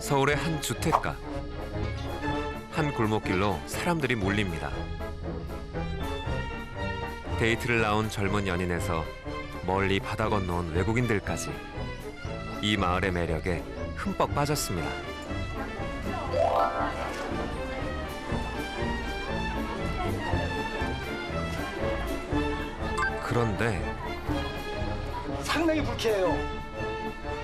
서울의 한 주택가. 한 골목길로 사람들이 몰립니다. 데이트를 나온 젊은 연인에서 멀리 바다 건너온 외국인들까지 이 마을의 매력에 흠뻑 빠졌습니다. 그런데 상당히 불쾌해요.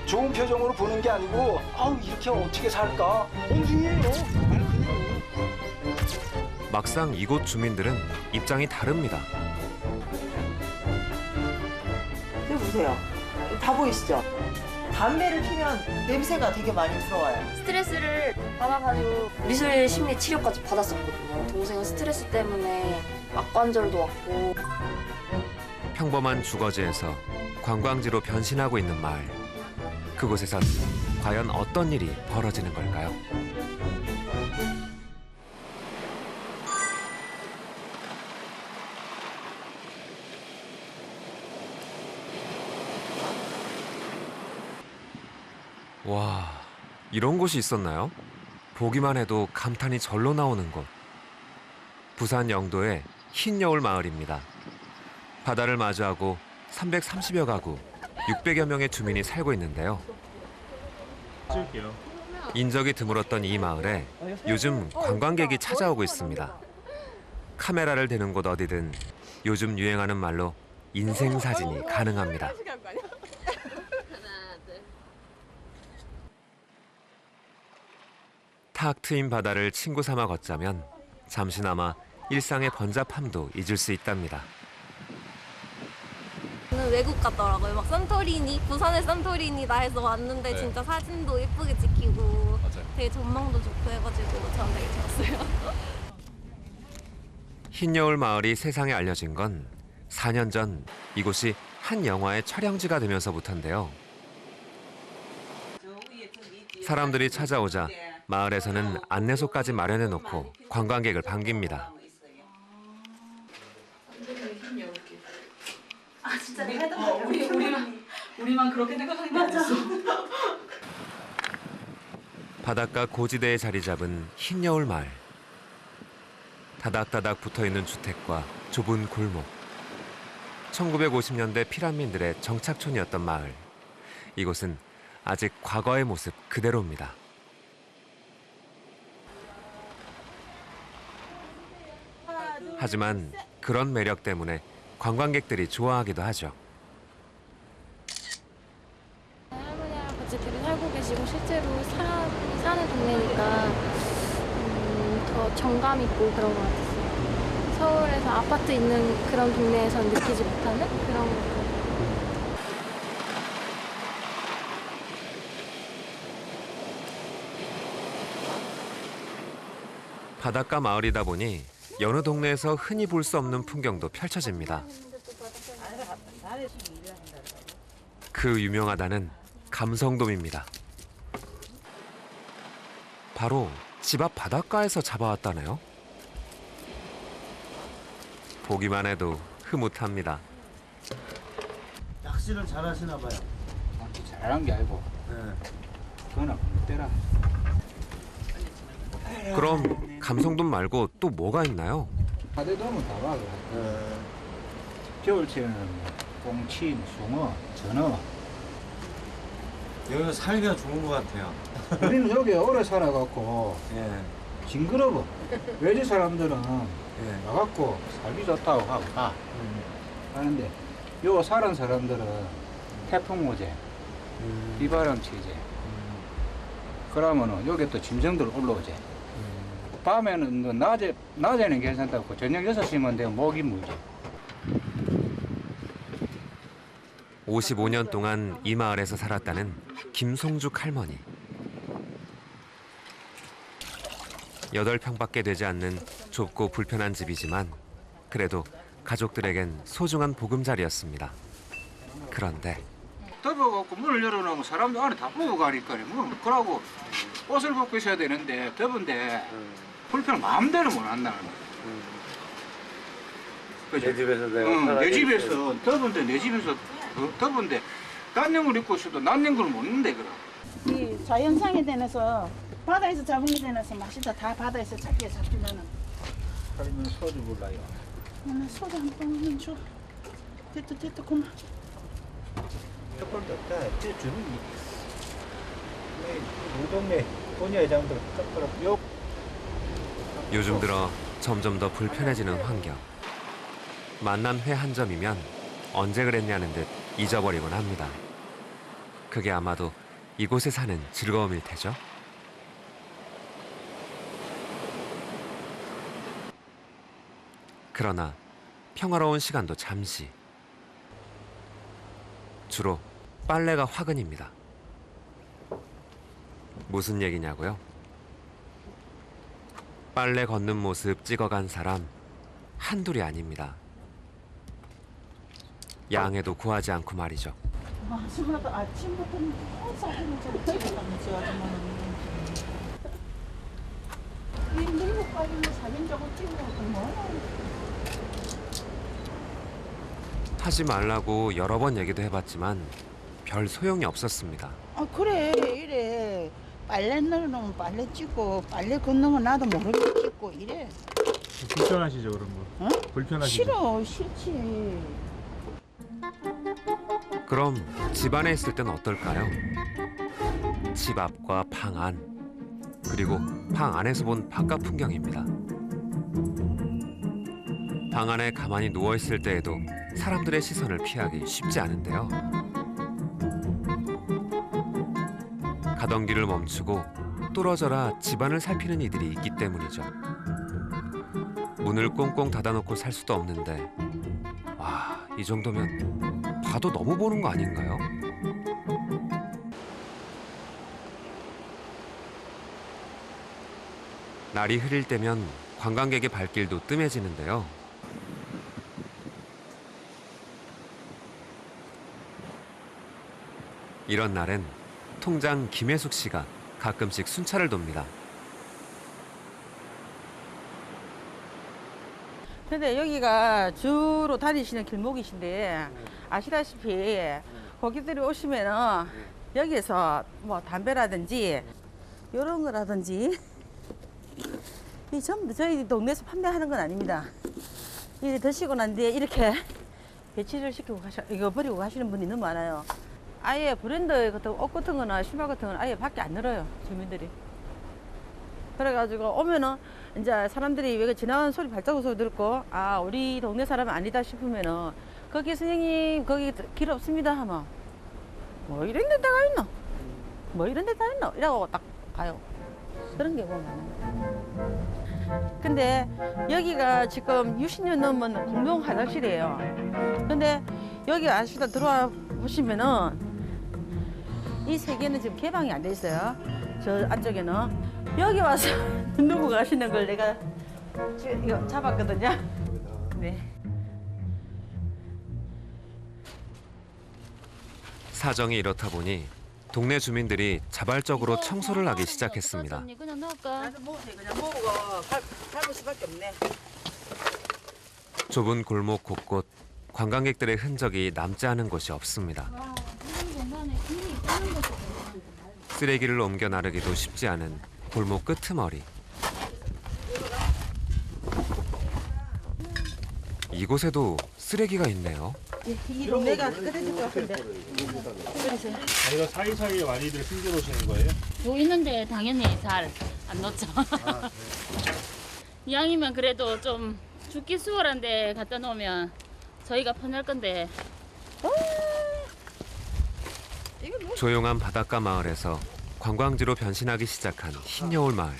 좋은 표정으로 보는 게 아니고 아우 이렇게 어떻게 살까? 원중이에요. 말 그대로. 막상 이곳 주민들은 입장이 다릅니다. 여기 보세요. 다 보이시죠? 담배를 피면 냄새가 되게 많이 들어와요. 스트레스를 받아가지고 미술 심리 치료까지 받았었거든요. 동생은 스트레스 때문에 악관절도 왔고. 평범한 주거지에서 관광지로 변신하고 있는 마을. 그곳에선 과연 어떤 일이 벌어지는 걸까요? 와, 이런 곳이 있었나요? 보기만 해도 감탄이 절로 나오는 곳. 부산 영도의 흰여울 마을입니다. 바다를 마주하고 330여 가구, 600여 명의 주민이 살고 있는데요. 인적이 드물었던 이 마을에 요즘 관광객이 찾아오고 있습니다. 카메라를 대는 곳 어디든 요즘 유행하는 말로 인생 사진이 가능합니다. 탁 트인 바다를 친구 삼아 걷자면 잠시나마 일상의 번잡함도 잊을 수 있답니다. 저는 외국 같더라고요. 막 산토리니, 부산의 산토리니다 해서 왔는데 진짜 사진도 예쁘게 찍히고 되게 전망도 좋고 해가지고 저는 되게 좋았어요. 흰여울 마을이 세상에 알려진 건 4년 전 이곳이 한 영화의 촬영지가 되면서부터인데요. 사람들이 찾아오자 마을에서는 안내소까지 마련해놓고 관광객을 반깁니다. 아 진짜 우리만 그렇게 생각하는 게 아니었어. 바닷가 고지대에 자리 잡은 흰여울 마을. 다닥다닥 붙어있는 주택과 좁은 골목. 1950년대 피난민들의 정착촌이었던 마을. 이곳은 아직 과거의 모습 그대로입니다. 하지만 그런 매력 때문에 관광객들이 좋아하기도 하죠. 할머니, 할아버지들이 살고 계시고 실제로 사는 동네니까 더 정감 있고 그런 것 같았어요. 서울에서 아파트 있는 그런 동네에선 느끼지 못하는 그런 것들. 바닷가 마을이다 보니 여느 동네에서 흔히 볼 수 없는 풍경도 펼쳐집니다. 그 유명하다는 감성돔입니다. 바로 집 앞 바닷가에서 잡아왔다네요. 보기만 해도 흐뭇합니다. 낚시를 잘하시나 봐요. 잘하는 게 아니고 그거나 때라. 그럼 감성돔 말고 또 뭐가 있나요? 바다돔은 다 봐. 겨울철에는 꽁치, 숭어, 전어. 여기서 살기가 좋은 것 같아요. 우리는 여기 오래 살아갖고 예. 징그러워. 외지 사람들은 예. 와갖고 살기 좋다고 하고 가. 하는데 요 사는 사람들은 태풍 오제, 비바람 치제. 그러면은 여기 또 짐승들 올라오제. 밤에는 뭐 낮에는 괜찮다고 저녁 6시면 되면 모기 물지. 55년 동안 이 마을에서 살았다는 김송죽 할머니. 8평밖에 되지 않는 좁고 불편한 집이지만 그래도 가족들에겐 소중한 보금자리였습니다. 그런데 덮어갖고 문을 열어놓으면 사람들 안에 다 뽑아가니까 문을 그러고 옷을 벗고 있어야 되는데 더운데 불편을 마음대로 못 한다는 거야. 내 집에서 내가 내 집에서 더운데 내 집에서 더운데 낫는 걸 입고 있어도 낫는 걸 못 입는데 그럼. 이 자연상에 대해서 바다에서 잡은 게 대해서 맛있다. 다 바다에서 잡게 잡히면은. 그러면 소주 몰라요. 나 소주 한 병만 줘. 됐다 그만. 조금 더 없다. 제 주는 우리 동네 본야 회장들 깜빡 요. 요즘 들어 점점 더 불편해지는 환경. 만난 회 한 점이면 언제 그랬냐는 듯 잊어버리곤 합니다. 그게 아마도 이곳에 사는 즐거움일 테죠. 그러나 평화로운 시간도 잠시. 주로 빨래가 화근입니다. 무슨 얘기냐고요? 빨래 걷는 모습 찍어간 사람 한둘이 아닙니다. 양해도 구하지 않고 말이죠. 아침마다 아침부터는 사진을 좀 찍어가면서 아줌마는. 이 미국 가면 사진 저거 찍으라고 뭐. 하지 말라고 여러 번 얘기도 해봤지만 별 소용이 없었습니다. 아 그래 이래. 빨래 넣으면 빨래 찍고 빨래 걷는 거 나도 모르게 찍고 이래. 불편하시죠 그런 거? 어? 불편하시죠? 싫지. 그럼 집 안에 있을 땐 어떨까요? 집 앞과 방 안, 그리고 방 안에서 본 바깥 풍경입니다. 방 안에 가만히 누워 있을 때에도 사람들의 시선을 피하기 쉽지 않은데요. 가던 길을 멈추고 뚫어져라 집안을 살피는 이들이 있기 때문이죠. 문을 꽁꽁 닫아놓고 살 수도 없는데, 와, 이 정도면 봐도 너무 보는 거 아닌가요? 날이 흐릴 때면 관광객의 발길도 뜸해지는데요. 이런 날엔 통장 김혜숙 씨가 가끔씩 순찰을 돕니다. 근데 여기가 주로 다니시는 길목이신데 아시다시피 고객들이 오시면은 여기서 뭐 담배라든지 이런 거라든지 이 전부 저희 동네에서 판매하는 건 아닙니다. 이게 드시고 난 뒤에 이렇게 배치를 시키고 이거 버리고 가시는 분이 너무 많아요. 아예 브랜드 같은 옷 같은 거나 신발 같은 거는 아예 밖에 안 늘어요, 주민들이. 그래가지고 오면은 이제 사람들이 왜 지나가는 소리 발자국 소리 듣고 아 우리 동네 사람은 아니다 싶으면은 거기 선생님 거기 길 없습니다 하면 뭐 이런 데다가 있노? 뭐 이런 데다 있노? 이라고 딱 가요. 그런 게 많아요. 근데 여기가 지금 60년 넘은 공동 화장실이에요. 근데 여기 아시다 들어와 보시면은 이 세 개는 지금 개방이 안 돼 있어요. 저 안쪽에는. 여기 와서 누구 가시는 걸 내가 지금 이거 잡았거든요. 네. 사정이 이렇다 보니 동네 주민들이 자발적으로 청소를 하기 시작했습니다. 그냥 넣을까? 나도 먹으세요. 그냥 먹고 밟을 수밖에 없네. 좁은 골목 곳곳 관광객들의 흔적이 남지 않은 곳이 없습니다. 쓰레기를 옮겨 나르기도 쉽지 않은 골목 끄트머리. 이곳에도 쓰레기가 있네요. 이 동네가 끓여질 것 같은데. 이거 사이사이에 많이들 숨겨 놓으시는 거예요? 보이는데 당연히 잘 안 넣죠. 이왕이면 그래도 좀 죽기 수월한 데 갖다 놓으면 저희가 편할 건데. 조용한 바닷가 마을에서 관광지로 변신하기 시작한 흰여울 마을.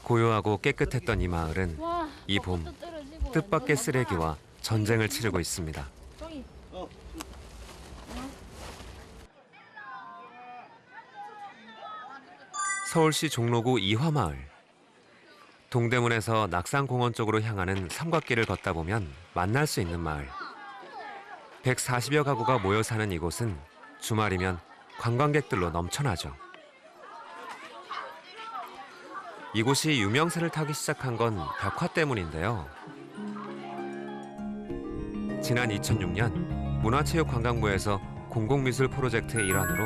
고요하고 깨끗했던 이 마을은 이 봄 뜻밖의 쓰레기와 전쟁을 치르고 있습니다. 서울시 종로구 이화마을. 동대문에서 낙산공원 쪽으로 향하는 삼각길을 걷다 보면 만날 수 있는 마을. 140여 가구가 모여 사는 이곳은 주말이면 관광객들로 넘쳐나죠. 이곳이 유명세를 타기 시작한 건 벽화 때문인데요. 지난 2006년 문화체육관광부에서 공공미술 프로젝트의 일환으로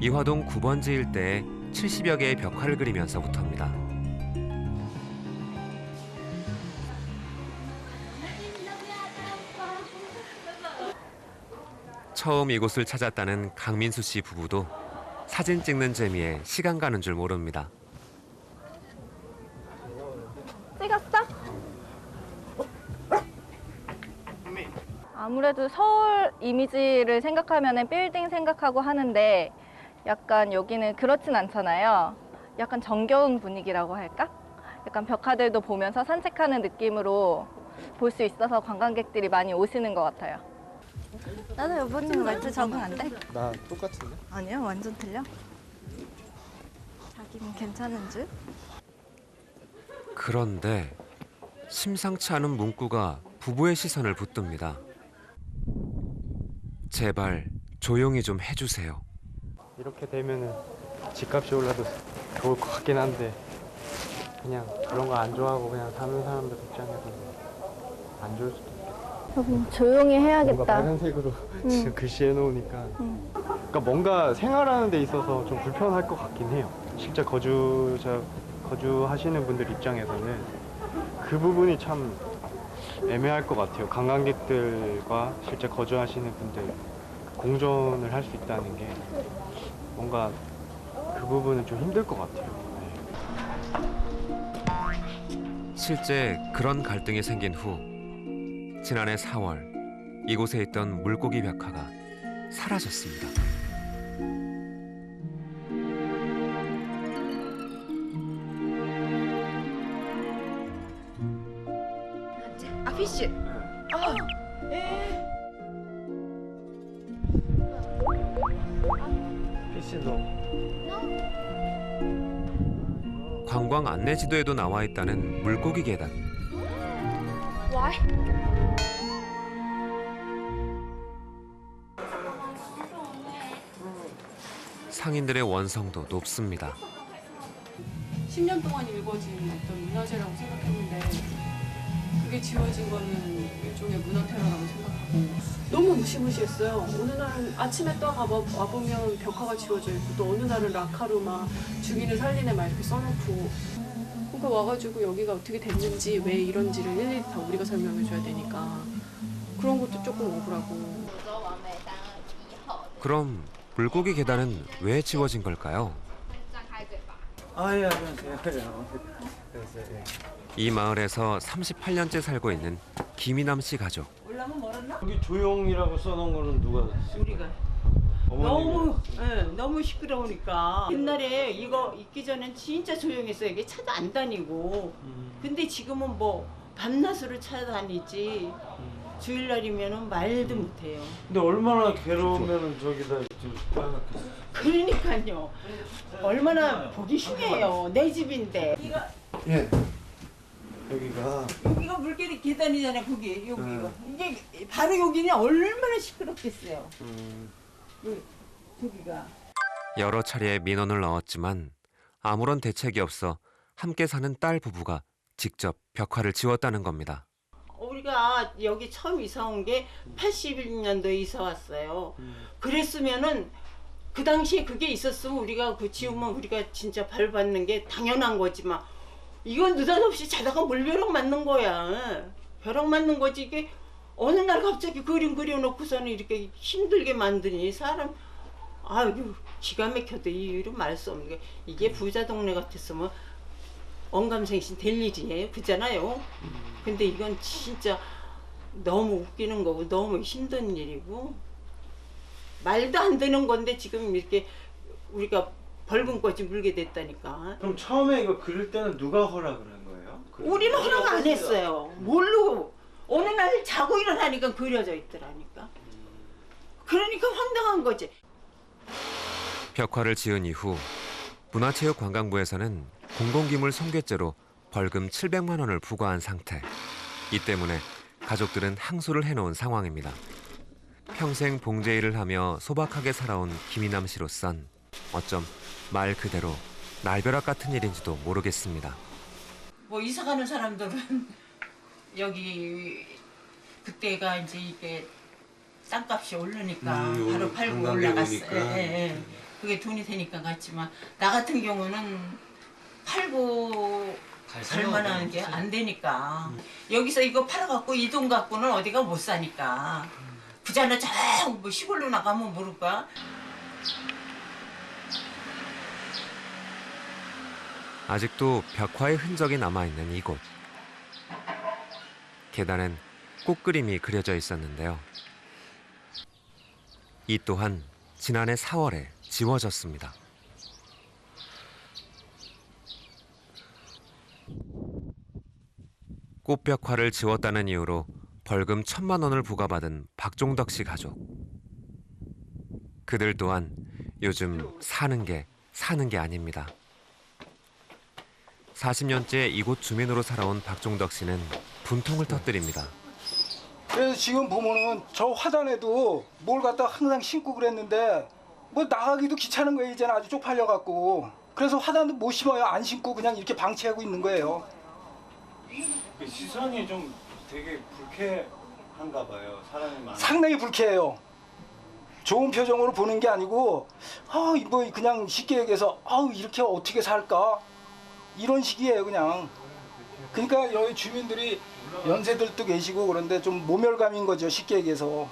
이화동 9번지 일대에 70여 개의 벽화를 그리면서부터입니다. 처음 이곳을 찾았다는 강민수 씨 부부도 사진 찍는 재미에 시간 가는 줄 모릅니다. 찍었어? 아무래도 서울 이미지를 생각하면 빌딩 생각하고 하는데 약간 여기는 그렇진 않잖아요. 약간 정겨운 분위기라고 할까? 약간 벽화들도 보면서 산책하는 느낌으로 볼 수 있어서 관광객들이 많이 오시는 것 같아요. 나도 여보님 말투 적응 안 돼? 나 똑같은데? 아니요, 완전 틀려. 자기는 괜찮은 줄? 그런데 심상치 않은 문구가 부부의 시선을 붙듭니다. 제발 조용히 좀 해주세요. 이렇게 되면은 집값이 올라도 좋을 것 같긴 한데 그냥 그런 거 안 좋아하고 그냥 사는 사람들 입장에서는 안 좋을 수도 있겠다. 여보, 조용히 뭔가 해야겠다. 빨간색으로 지금 글씨해 놓으니까 그러니까 뭔가 생활하는 데 있어서 좀 불편할 것 같긴 해요. 실제 거주하시는 분들 입장에서는 그 부분이 참 애매할 것 같아요. 관광객들과 실제 거주하시는 분들 공존을 할 수 있다는 게 뭔가 그 부분은 좀 힘들 것 같아요. 네. 실제 그런 갈등이 생긴 후 지난해 4월 이곳에 있던 물고기 벽화가 사라졌습니다. 아, 피쉬. 아, 피시도 관광 안내 지도에도 나와 있다는 물고기 계단. 상인들의 원성도 높습니다. 10년 동안 일궈진 어떤 문화재라고 생각했는데 그게 지워진 거는 일종의 문화 테러라고 생각하고 너무 무시무시했어요. 어느 날은 아침에 또 와보면 벽화가 지워져 있고 또 어느 날은 라카로 막 죽이네 살리네 막 이렇게 써놓고 그러니까 와가지고 여기가 어떻게 됐는지 왜 이런지를 일일이 다 우리가 설명해줘야 되니까 그런 것도 조금 억울하고. 그럼 물고기 계단은 왜 지워진 걸까요? 아예 안녕하세요. 이 마을에서 38년째 살고 있는 김이남 씨 가족. 여기 조용이라고 써놓은 거는 누가? 우리가 너무 시끄러우니까 옛날에 이거 있기 전엔 진짜 조용했어요. 이게 차도 안 다니고 근데 지금은 뭐 밤낮으로 찾아다니지 주일날이면은 말도 못해요. 근데 얼마나 괴로우면은 저기다 좀 빨갛게. 그러니까요. 얼마나 보기 흉해요. 내 집인데. 예. 여기가 물개리 계단이잖아요. 거기 여기가 이게 바로 여기는 얼마나 시끄럽겠어요. 저기가. 여러 차례 민원을 넣었지만 아무런 대책이 없어 함께 사는 딸 부부가 직접 벽화를 지웠다는 겁니다. 우리가 여기 처음 이사 온 게 81년도에 이사 왔어요. 그랬으면은 그 당시에 그게 있었으면 우리가 그 지우면 우리가 진짜 벌받는 게 당연한 거지만 이건 느닷없이 자다가 물벼락 맞는 거야. 벼락 맞는 거지. 이게 어느 날 갑자기 그림 그려놓고서는 이렇게 힘들게 만드니 사람 아유 기가 막혀도 이유를 말 수 없는 게 이게 부자 동네 같았으면 언감생신 될 일이에요. 그잖아요. 근데 이건 진짜 너무 웃기는 거고 너무 힘든 일이고 말도 안 되는 건데 지금 이렇게 우리가 벌금까지 물게 됐다니까. 그럼 처음에 이거 그릴 때는 누가 허락을 한 거예요? 우리는 허락 안 했어요. 모르고 어느 날 자고 일어나니까 그려져 있더라니까. 그러니까 황당한 거지. 벽화를 지은 이후 문화체육관광부에서는 공공기물 손괴죄로 벌금 700만 원을 부과한 상태. 이 때문에 가족들은 항소를 해놓은 상황입니다. 평생 봉제 일을 하며 소박하게 살아온 김이남 씨로선 어쩜 말 그대로 날벼락 같은 일인지도 모르겠습니다. 뭐 이사 가는 사람들은 여기 그때가 이제 이게 땅값이 오르니까 바로 팔고 올라갔어요. 예. 그게 돈이 되니까 갔지만 나 같은 경우는 팔고 갈 만한 게 안 되니까 여기서 이거 팔아갖고 이 돈 갖고는 어디가 못 사니까 부자는 저뭐 시골로 나가면 모를까. 아직도 벽화의 흔적이 남아있는 이곳. 계단엔 꽃그림이 그려져 있었는데요. 이 또한 지난해 4월에 지워졌습니다. 꽃벽화를 지웠다는 이유로 벌금 1,000만 원을 부과받은 박종덕 씨 가족. 그들 또한 요즘 사는 게 아닙니다. 40년째 이곳 주민으로 살아온 박종덕 씨는 분통을 터뜨립니다. 그래서 지금 보면은 저 화단에도 뭘 갖다 항상 심고 그랬는데 뭐 나가기도 귀찮은 거예요. 이제는 아주 쪽팔려갖고. 그래서 화단도 못 심어요. 안 심고 그냥 이렇게 방치하고 있는 거예요. 시선이 좀 되게 불쾌한가 봐요. 사람이 많아. 상당히 불쾌해요. 좋은 표정으로 보는 게 아니고 뭐 그냥 쉽게 얘기해서 이렇게 어떻게 살까? 이런 식이에요 그냥. 그러니까 여기 주민들이 연세들도 계시고 그런데 좀 모멸감인 거죠. 쉽게 얘기해서.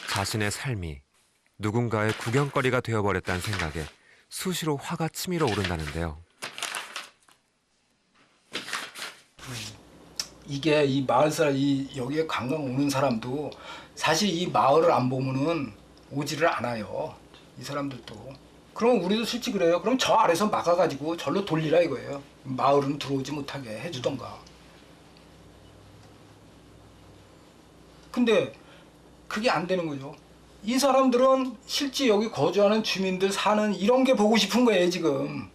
자신의 삶이 누군가의 구경거리가 되어버렸다는 생각에 수시로 화가 치밀어 오른다는데요. 이게 이 마을 사람, 여기에 관광 오는 사람도 사실 이 마을을 안 보면은 오지를 않아요. 이 사람들도. 그럼 우리도 솔직히 그래요. 그럼 저 아래서 막아가지고 절로 돌리라 이거예요. 마을은 들어오지 못하게 해주던가. 근데 그게 안 되는 거죠. 이 사람들은 실제 여기 거주하는 주민들 사는 이런 게 보고 싶은 거예요 지금.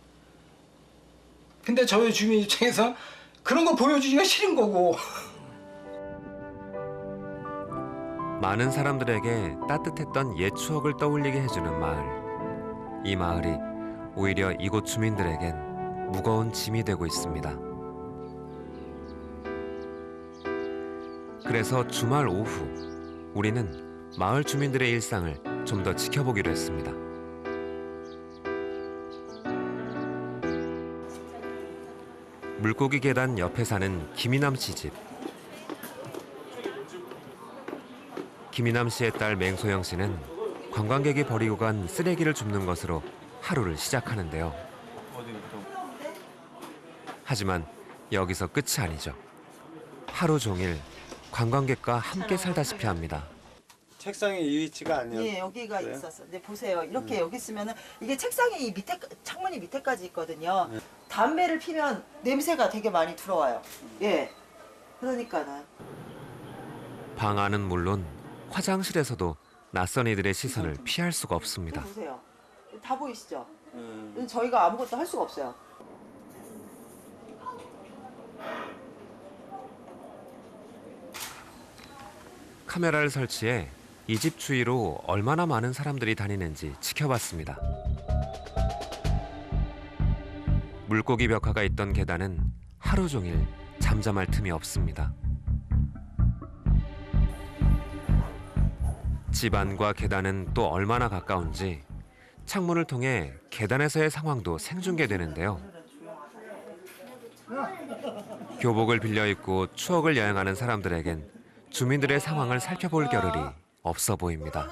근데 저희 주민 입장에서 그런 거 보여주기가 싫은 거고. 많은 사람들에게 따뜻했던 옛 추억을 떠올리게 해주는 마을. 이 마을이 오히려 이곳 주민들에겐 무거운 짐이 되고 있습니다. 그래서 주말 오후 우리는 마을 주민들의 일상을 좀 더 지켜보기로 했습니다. 물고기 계단 옆에 사는 김이남 씨 집. 김이남 씨의 딸 맹소영 씨는 관광객이 버리고 간 쓰레기를 줍는 것으로 하루를 시작하는데요. 하지만 여기서 끝이 아니죠. 하루 종일 관광객과 함께 살다시피 합니다. 책상에 이 위치가 아니었어요? 예, 여기가 있었어. 이제 보세요. 이렇게 여기 있으면은 이게 책상이 이 밑에 창문이 밑에까지 있거든요. 담배를 피면 냄새가 되게 많이 들어와요. 예. 그러니까는 방 안은 물론 화장실에서도 낯선 이들의 시선을 피할 수가 없습니다. 보세요. 다 보이시죠? 저희가 아무것도 할 수가 없어요. 카메라를 설치해 이 집 주위로 얼마나 많은 사람들이 다니는지 지켜봤습니다. 물고기 벽화가 있던 계단은 하루 종일 잠잠할 틈이 없습니다. 집 안과 계단은 또 얼마나 가까운지 창문을 통해 계단에서의 상황도 생중계되는데요. 교복을 빌려 입고 추억을 여행하는 사람들에겐 주민들의 상황을 살펴볼 겨를이 없어 보입니다.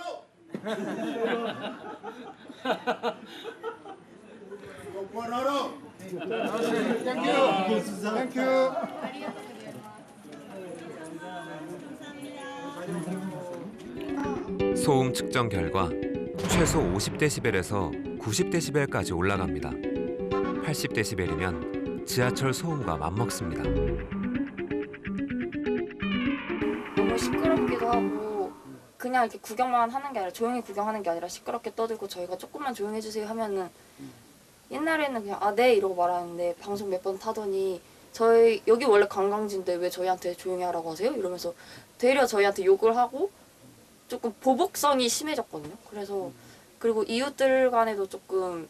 소음 측정 결과 최소 50데시벨에서 90데시벨까지 올라갑니다. 80데시벨이면 지하철 소음과 맞먹습니다. 너무 시끄럽기도 하고 그냥 이렇게 구경만 하는 게 아니라 조용히 구경하는 게 아니라 시끄럽게 떠들고 저희가 조금만 조용히 해주세요 하면은 옛날에는 그냥 아 네 이러고 말하는데 방송 몇 번 타더니 저희 여기 원래 관광지인데 왜 저희한테 조용히 하라고 하세요? 이러면서 되려 저희한테 욕을 하고 조금 보복성이 심해졌거든요. 그래서 그리고 이웃들 간에도 조금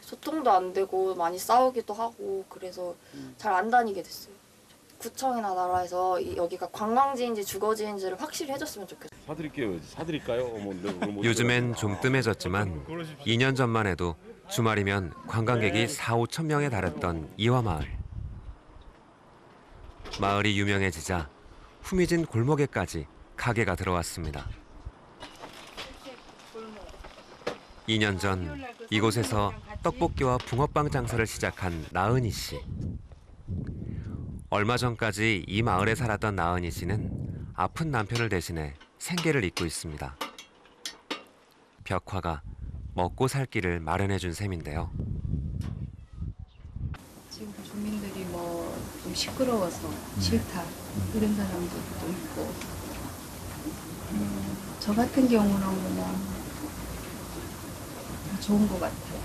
소통도 안 되고 많이 싸우기도 하고 그래서 잘 안 다니게 됐어요. 구청이나 나라에서 여기가 관광지인지 주거지인지를 확실히 해줬으면 좋겠어요. 사드릴게요. 사드릴까요? 요즘엔 좀 뜸해졌지만 2년 전만 해도 주말이면 관광객이 4~5천 명에 달했던 이화마을. 마을이 유명해지자 후미진 골목에까지 가게가 들어왔습니다. 2년 전 이곳에서 떡볶이와 붕어빵 장사를 시작한 나은희 씨. 얼마 전까지 이 마을에 살았던 나은희 씨는 아픈 남편을 대신해 생계를 잇고 있습니다. 벽화가 먹고 살 길을 마련해 준 셈인데요. 지금 주민들이 뭐 좀 시끄러워서 싫다 이런 사람들도 있고 저 같은 경우는 그냥 좋은 것 같아요.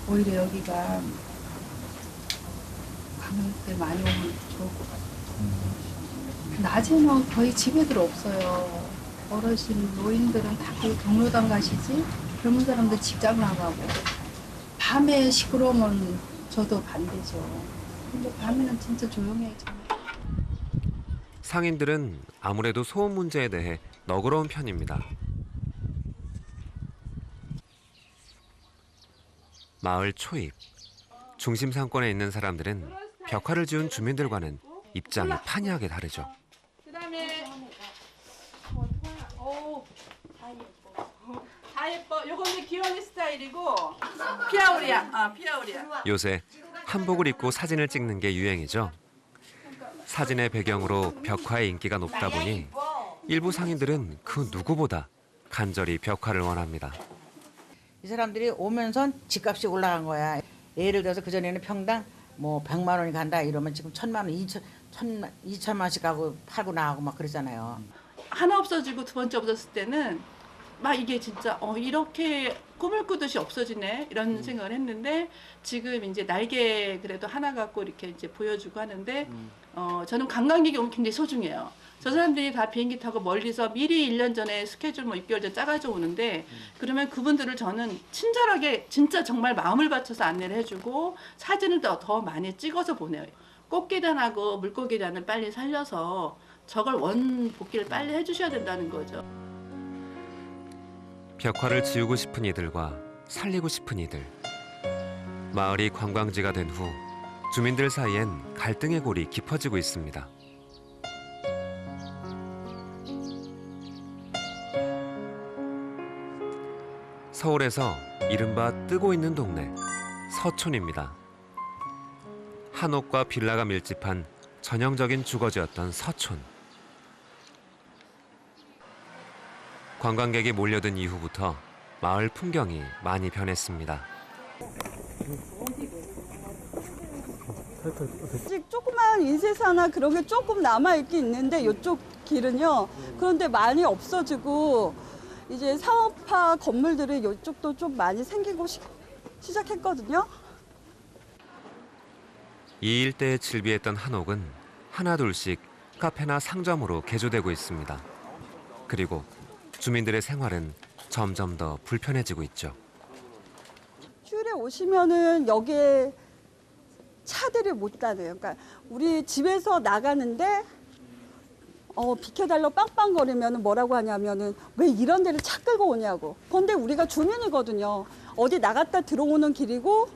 오히려 여기가 관광객들 많이 오면 좋을 것 같아요. 낮에는 거의 집에들 없어요. 어르신, 노인들은 다 그 경로당 가시지 젊은 사람들 직장 나가고 밤에 시끄러우면 저도 반대죠. 근데 밤에는 진짜 조용해져. 상인들은 아무래도 소음 문제에 대해 너그러운 편입니다. 마을 초입, 중심 상권에 있는 사람들은 벽화를 지은 주민들과는 입장이 판이하게 다르죠. 그다음에 다 예뻐. 요거는 귀여운 스타일이고 피아오리야. 피아오리야. 요새 한복을 입고 사진을 찍는 게 유행이죠. 사진의 배경으로 벽화의 인기가 높다 보니 일부 상인들은 그 누구보다 간절히 벽화를 원합니다. 이 사람들이 오면서 집값이 올라간 거야. 예를 들어서 그전에는 평당 뭐 100만 원이 간다 이러면 지금 1,000만 원, 2천만 원씩 가고 팔고 나가고 막 그러잖아요. 하나 없어지고 두 번째 없어졌을 때는 막 이게 진짜 이렇게 꿈을 꾸듯이 없어지네 이런 생각을 했는데 지금 이제 날개 그래도 하나 갖고 이렇게 이제 보여주고 하는데 저는 관광객이 오면 굉장히 소중해요. 저 사람들이 다 비행기 타고 멀리서 미리 1년 전에 스케줄 뭐 6개월 전 짜가지고 오는데 그러면 그분들을 저는 친절하게 진짜 정말 마음을 바쳐서 안내를 해주고 사진을 더 많이 찍어서 보내요. 꽃게단하고 물고기단을 빨리 살려서 저걸 원복귀를 빨리 해주셔야 된다는 거죠. 벽화를 지우고 싶은 이들과 살리고 싶은 이들. 마을이 관광지가 된 후 주민들 사이엔 갈등의 골이 깊어지고 있습니다. 서울에서 이른바 뜨고 있는 동네 서촌입니다. 한옥과 빌라가 밀집한 전형적인 주거지였던 서촌. 관광객이 몰려든 이후부터 마을 풍경이 많이 변했습니다. 아직 조그만 인쇄사나 그런 게 조금 남아있긴 있는데 이쪽 길은요. 그런데 많이 없어지고 이제 상업화 건물들이 이쪽도 좀 많이 생기고 시작했거든요. 이 일대에 즐비했던 한옥은 하나둘씩 카페나 상점으로 개조되고 있습니다. 그리고 주민들의 생활은 점점 더 불편해지고 있죠. 휴일에 오시면은 여기에 차들이 못 다녀요. 그러니까 우리 집에서 나가는데 비켜달라고 빵빵거리면 뭐라고 하냐면은 왜 이런 데를 차 끌고 오냐고. 근데 우리가 주민이거든요. 어디 나갔다 들어오는 길이고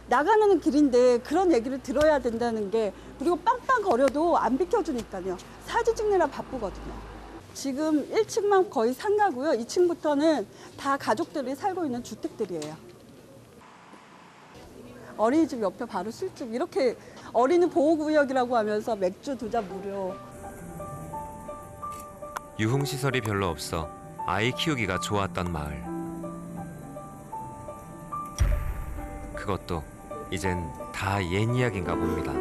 나가는 길인데 그런 얘기를 들어야 된다는 게 그리고 빵빵거려도 안 비켜주니까요. 사진 찍느라 바쁘거든요. 지금 1층만 거의 상가고요. 2층부터는 다 가족들이 살고 있는 주택들이에요. 어린이집 옆에 바로 술집 이렇게 어린이 보호구역이라고 하면서 맥주 2잔 무료. 유흥시설이 별로 없어 아이 키우기가 좋았던 마을. 그것도 이젠 다 옛 이야기인가 봅니다.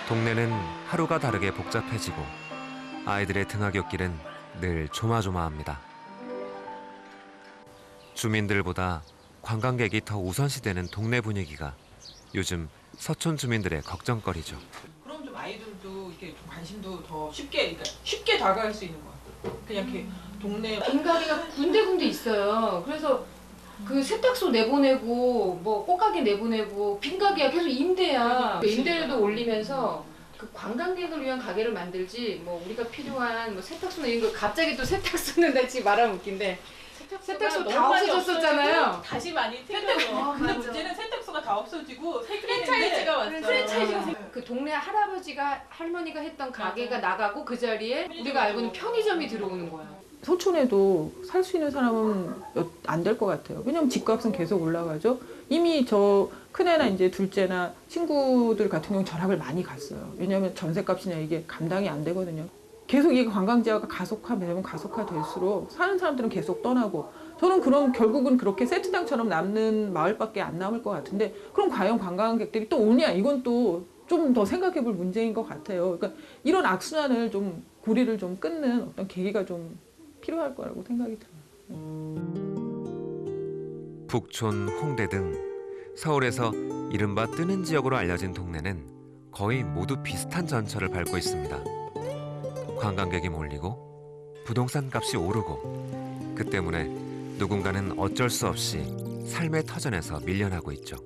동네는 하루가 다르게 복잡해지고 아이들의 등하굣길은 늘 조마조마합니다. 주민들보다 관광객이 더 우선시되는 동네 분위기가 요즘 서촌 주민들의 걱정거리죠. 그럼 좀 아이들도 이렇게 좀 관심도 더 쉽게 다가갈 수 있는 것 같아요. 그냥 이렇게 동네 빈 가게가 군데군데 있어요. 그래서 그 세탁소 내보내고 뭐 꽃가게 내보내고 빈 가게야 계속 임대야. 임대료도 올리면서 그 관광객을 위한 가게를 만들지 뭐 우리가 필요한 뭐 세탁소나 이런 거 갑자기 또 세탁소는 나 지금 말하면 웃긴데 세탁소 다 없어졌었잖아요. 다시 많이 생겨서. 근데 맞아. 문제는 세탁소가 다 없어지고 프랜차이즈가 왔어요. 프랜차이즈가 그 동네 할아버지가 할머니가 했던 가게가 나가고 그 자리에 우리가 알고 있는 편의점이 들어오는 거야. 서촌에도 살 수 있는 사람은 안 될 것 같아요. 왜냐면 집값은 계속 올라가죠. 이미 저 큰애나 이제 둘째나 친구들 같은 경우는 전학을 많이 갔어요. 왜냐하면 전세값이냐 이게 감당이 안 되거든요. 계속 이 관광지화가 가속화되면 가속화될수록 사는 사람들은 계속 떠나고 저는 그럼 결국은 그렇게 세트장처럼 남는 마을밖에 안 남을 것 같은데 그럼 과연 관광객들이 또 오냐 이건 또 좀 더 생각해 볼 문제인 것 같아요. 그러니까 이런 악순환을 좀 고리를 좀 끊는 어떤 계기가 좀 필요할 거라고 생각이 들어요. 북촌, 홍대 등 서울에서 이른바 뜨는 지역으로 알려진 동네는 거의 모두 비슷한 전철을 밟고 있습니다. 관광객이 몰리고 부동산 값이 오르고 그 때문에 누군가는 어쩔 수 없이 삶의 터전에서 밀려나고 있죠.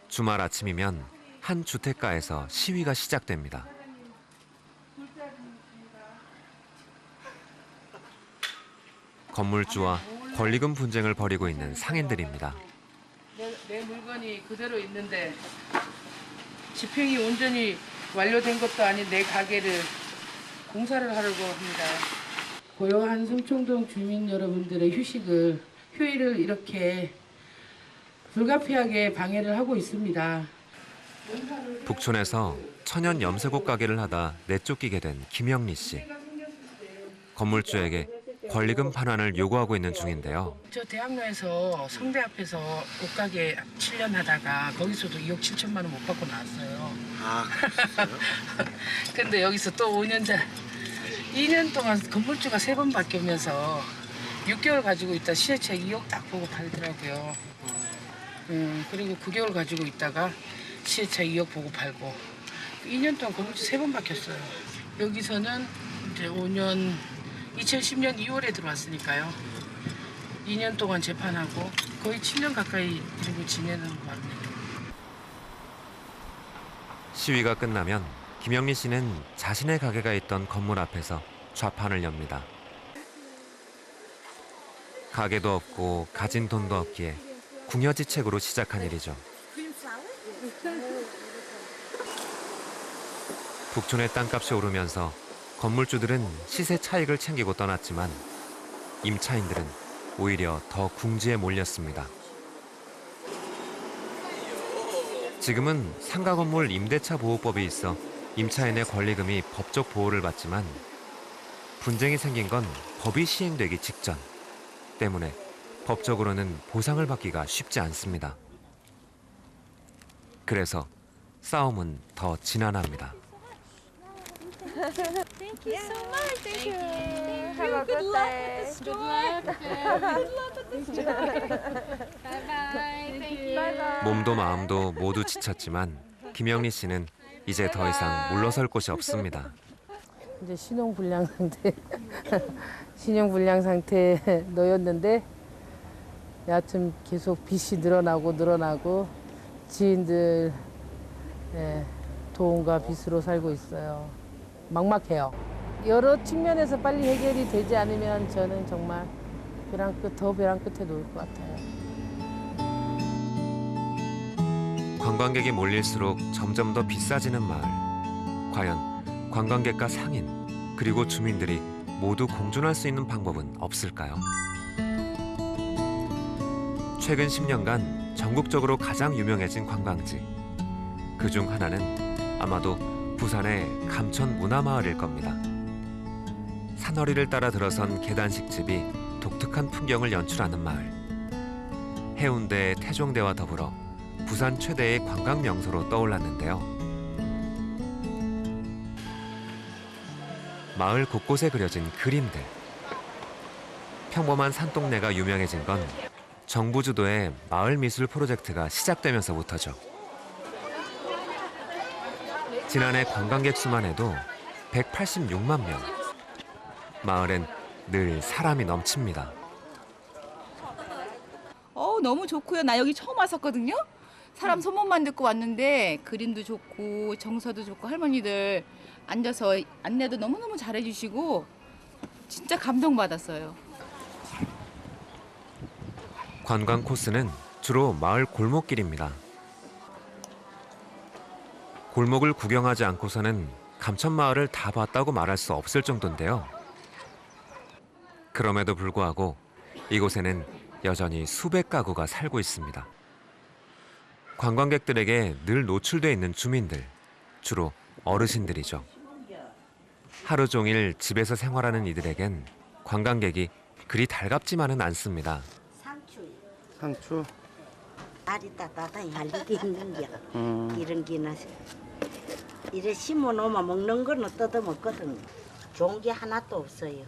주말 아침이면 한 주택가에서 시위가 시작됩니다. 건물주와 권리금 분쟁을 벌이고 있는 상인들입니다. 내 물건이 그대로 있는데 집행이 온전히 완료된 것도 아닌 내 가게를 공사를 하려고 합니다. 고요한 성촌동 주민 여러분들의 휴일을 이렇게 불가피하게 방해를 하고 있습니다. 북촌에서 천연 염색옷 가게를 하다 내쫓기게 된 김영리 씨. 건물주에게 권리금 반환을 요구하고 있는 중인데요. 저 대학로에서 성대 앞에서 옷가게 7년 하다가 거기서도 2억 7천만 원 못 받고 나왔어요. 아, 근데 여기서 또 2년 동안 건물주가 3번 바뀌면서 6개월 가지고 있다 시세채 2억 딱 보고 팔더라고요. 그리고 9개월 가지고 있다가 시세차 2억 보고 팔고 2년 동안 건물주 3번 바뀌었어요. 여기서는 이제 5년 2010년 2월에 들어왔으니까요. 2년 동안 재판하고 거의 7년 가까이 이러고 지내는 것 같네요. 시위가 끝나면 김영리 씨는 자신의 가게가 있던 건물 앞에서 좌판을 엽니다. 가게도 없고 가진 돈도 없기에 궁여지책으로 시작한 일이죠. 북촌의 땅값이 오르면서 건물주들은 시세 차익을 챙기고 떠났지만 임차인들은 오히려 더 궁지에 몰렸습니다. 지금은 상가 건물 임대차 보호법이 있어 임차인의 권리금이 법적 보호를 받지만 분쟁이 생긴 건 법이 시행되기 직전 때문에 법적으로는 보상을 받기가 쉽지 않습니다. 그래서 싸움은 더 진한합니다. Thank you so much. Thank you. Have a good day. Good luck. Bye bye. Thank you. Bye bye. 몸도 마음도 모두 지쳤지만 김영리 씨는 이제 더 이상 물러설 곳이 없습니다. 이제 신용불량 상태에 놓였는데 여하튼 계속 빚이 늘어나고 지인들 도움과 빚으로 살고 있어요. 막막해요. 여러 측면에서 빨리 해결이 되지 않으면 저는 정말 더 벼랑 끝에 놓일 것 같아요. 관광객이 몰릴수록 점점 더 비싸지는 마을. 과연 관광객과 상인 그리고 주민들이 모두 공존할 수 있는 방법은 없을까요? 최근 10년간 전국적으로 가장 유명해진 관광지. 그중 하나는 아마도 부산의 감천 문화마을일 겁니다. 산허리를 따라 들어선 계단식집이 독특한 풍경을 연출하는 마을. 해운대, 태종대와 더불어 부산 최대의 관광 명소로 떠올랐는데요. 마을 곳곳에 그려진 그림들. 평범한 산동네가 유명해진 건 정부 주도의 마을 미술 프로젝트가 시작되면서부터죠. 지난해 관광객 수만 해도 186만 명. 마을엔 늘 사람이 넘칩니다. 너무 좋고요. 나 여기 처음 왔었거든요. 사람 소문만 듣고 왔는데 그림도 좋고 정서도 좋고 할머니들 앉아서 안내도 너무너무 잘해주시고 진짜 감동받았어요. 관광 코스는 주로 마을 골목길입니다. 골목을 구경하지 않고서는 감천마을을 다 봤다고 말할 수 없을 정도인데요. 그럼에도 불구하고 이곳에는 여전히 수백 가구가 살고 있습니다. 관광객들에게 늘 노출돼 있는 주민들, 주로 어르신들이죠. 하루 종일 집에서 생활하는 이들에겐 관광객이 그리 달갑지만은 않습니다. 상추. 날이 따뜻하다 할 일이 있는 게 이런 기나 이래 심어놓으면 먹는 거는 뜯어 먹거든. 좋은 게 하나도 없어요.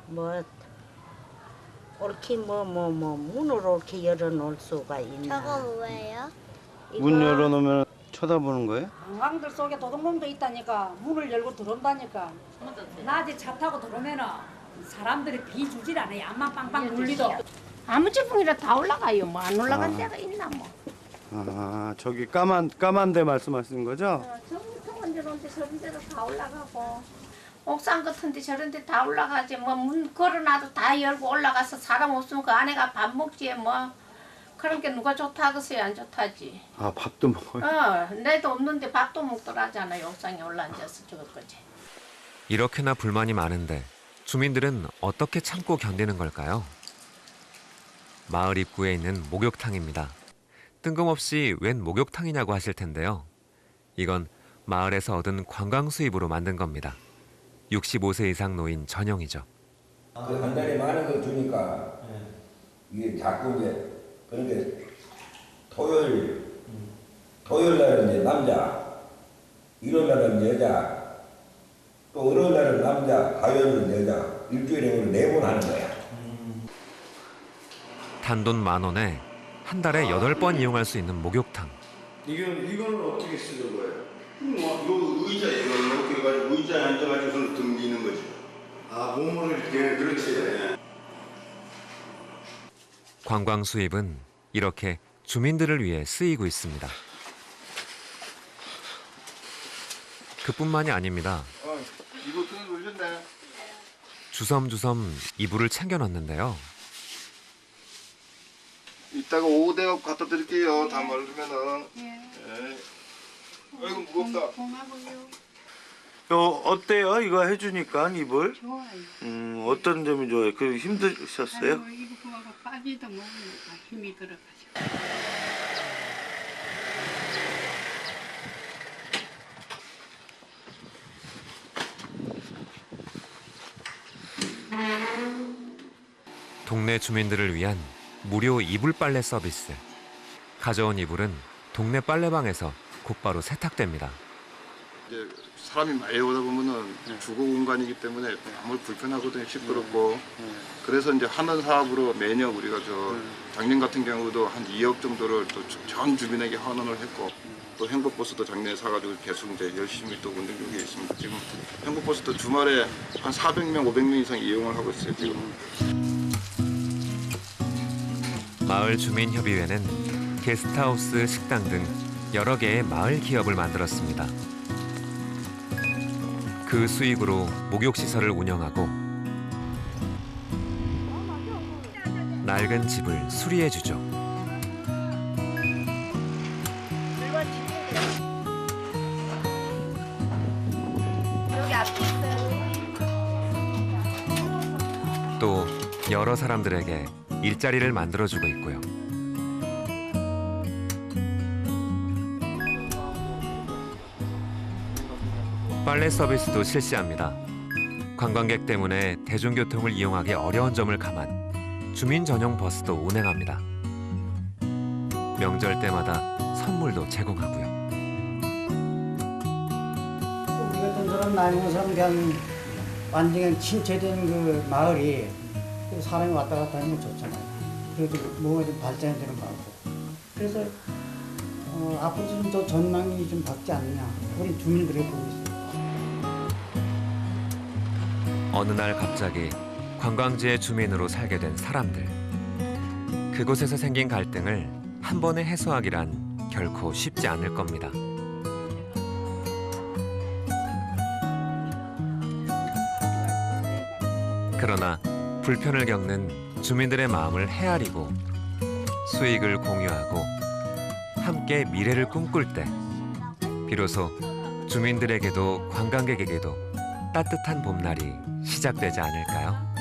뭐 옳게 문으로 이렇게 열어놓을 수가 있나. 저거 뭐예요? 문 열어놓으면 쳐다보는 거예요? 관광들 속에 도둑놈도 있다니까. 문을 열고 들어온다니까. 낮에 차 타고 들어오면은 사람들이 비 주질 않아요. 암만 빵빵 굴리도. 아무 지붕이라 다 올라가요. 뭐 안 올라간 데가 있나 뭐. 아, 저기 까만 데 말씀하시는 거죠? 저기 저런 데로 저런 데로 다 올라가고 옥상 같은 데 저런 데 다 올라가지. 뭐 문 걸어놔도 다 열고 올라가서 사람 없으면 그 안에가 밥 먹지 뭐. 그런 게 누가 좋다 하겠어요? 안 좋다지. 아, 밥도 먹어요? 내도 없는데 밥도 먹더라잖아요. 옥상에 올라앉아서 저것 거지. 이렇게나 불만이 많은데 주민들은 어떻게 참고 견디는 걸까요? 마을 입구에 있는 목욕탕입니다. 뜬금없이 웬 목욕탕이냐고 하실 텐데요. 이건 마을에서 얻은 관광 수입으로 만든 겁니다. 65세 이상 노인 전용이죠. 한 달에 많은 거 주니까 이게 자꾸 이제 그런데 토요일 날은 이제 남자, 일요일 날은 여자, 또 월요일 날은 남자, 화요일은 여자, 일주일에 4번 하는 거야. 단돈 10,000원에 한 달에 8번 이용할 수 있는 목욕탕. 이거는 어떻게 쓰는 거예요? 요 의자 이걸 이렇게 해가지고 의자에 앉아가지고 손을 등 미는 거지. 아, 몸을 이렇게. 그렇지. 관광 수입은 이렇게 주민들을 위해 쓰이고 있습니다. 그뿐만이 아닙니다. 이거 등 올렸네. 주섬주섬 이불을 챙겨 넣는데요. 이따가 오후 되어 갖다 드릴게요. 다 말르면은. 예. 아이고 무겁다. 어때요? 이거 해주니까 이불? 좋아요. 어떤 점이 좋아요? 그 힘드셨어요? 이거 그거가 빠지다 먹으니까 힘이 들어가죠. 동네 주민들을 위한 무료 이불 빨래 서비스. 가져온 이불은 동네 빨래방에서 곧바로 세탁됩니다. 이제 사람이 많이 오다 보면은 주거 공간이기 때문에 아무리 불편하거든요. 시끄럽고. 그래서 이제 하는 사업으로 매년 우리가 작년 같은 경우도 한 2억 정도를 또 전 주민에게 환원을 했고, 또 행복버스도 작년에 사가지고 계속 이제 열심히 또 운행 중에 있습니다. 지금 행복버스도 주말에 한 400명, 500명 이상 이용을 하고 있어요. 지금. 마을 주민협의회는 게스트하우스, 식당 등 여러 개의 마을 기업을 만들었습니다. 그 수익으로 목욕시설을 운영하고 낡은 집을 수리해주죠. 여기 앞에 있어요. 또 여러 사람들에게 일자리를 만들어주고 있고요. 빨래 서비스도 실시합니다. 관광객 때문에 대중교통을 이용하기 어려운 점을 감안 주민 전용 버스도 운행합니다. 명절 때마다 선물도 제공하고요. 우리 같은 사람 나이 먹은 사람 그냥 완전히 침체된 그 마을이 사람이 왔다 갔다 하면 좋잖아요. 그래도 뭐가 좀 발전이 되는 것 같고. 그래서 앞으로 좀 더 전망이 좀 밝지 않느냐. 우리 주민은 그렇게 보고 있어요. 어느 날 갑자기 관광지의 주민으로 살게 된 사람들. 그곳에서 생긴 갈등을 한 번에 해소하기란 결코 쉽지 않을 겁니다. 그러나 불편을 겪는 주민들의 마음을 헤아리고 수익을 공유하고 함께 미래를 꿈꿀 때 비로소 주민들에게도 관광객에게도 따뜻한 봄날이 시작되지 않을까요?